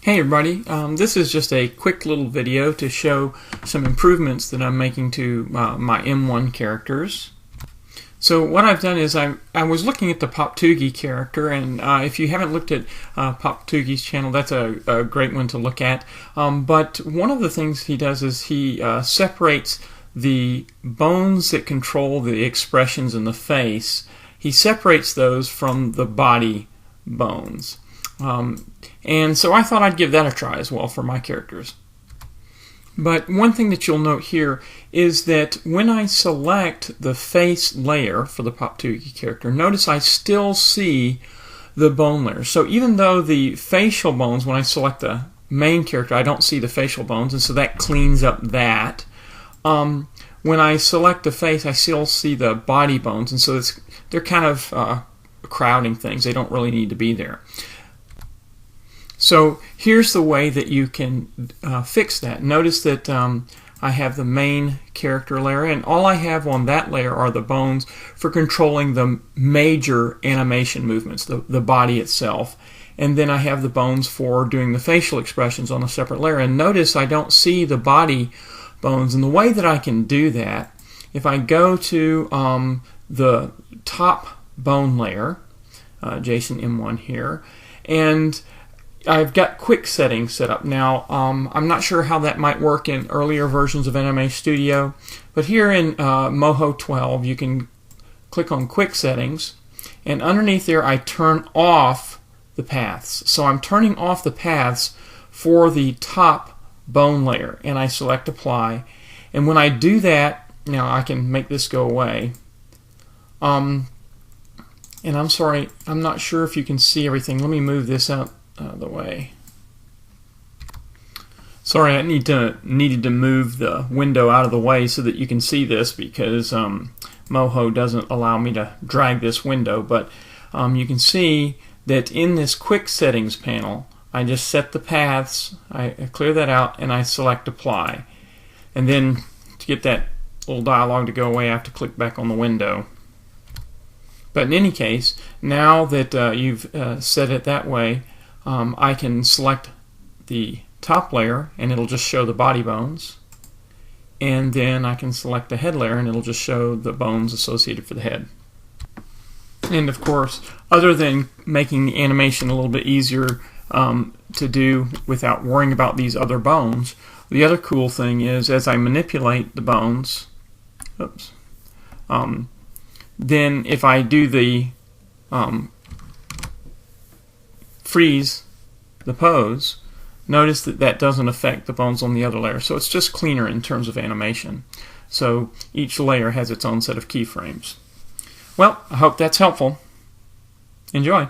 Hey everybody, this is just a quick little video to show some improvements that I'm making to my M1 characters. So what I've done is I was looking at the Poptoogie character, and if you haven't looked at Poptoogie's channel, that's a great one to look at. But one of the things he does is he separates the bones that control the expressions in the face. He separates those from the body bones. And so I thought I'd give that a try as well for my characters. But one thing that you'll note here is that when I select the face layer for the Poptoogie character, notice I still see the bone layer. So even though the facial bones, when I select the main character, I don't see the facial bones, and so that cleans up that. When I select the face, I still see the body bones, and so they're kind of crowding things. They don't really need to be there. So here's the way that you can fix that. Notice that I have the main character layer, and all I have on that layer are the bones for controlling the major animation movements, the body itself. And then I have the bones for doing the facial expressions on a separate layer. And notice I don't see the body bones. And the way that I can do that, if I go to the top bone layer, Jason M1 here, and I've got quick settings set up. Now, I'm not sure how that might work in earlier versions of Anime Studio, but here in Moho 12, you can click on Quick Settings, and underneath there I turn off the paths. So I'm turning off the paths for the top bone layer, and I select Apply. And when I do that, now I can make this go away. And I'm sorry, I'm not sure if you can see everything. Let me move this out of the way. Sorry, I needed to move the window out of the way so that you can see this, because Moho doesn't allow me to drag this window. But you can see that in this quick settings panel, I just set the paths, I clear that out, and I select Apply. And then to get that little dialog to go away, I have to click back on the window. But in any case, now that you've set it that way, I can select the top layer and it'll just show the body bones, and then I can select the head layer and it'll just show the bones associated for the head. And of course, other than making the animation a little bit easier to do without worrying about these other bones, the other cool thing is as I manipulate the bones, then if I do the freeze the pose, notice that that doesn't affect the bones on the other layer. So it's just cleaner in terms of animation. So each layer has its own set of keyframes. Well, I hope that's helpful. Enjoy.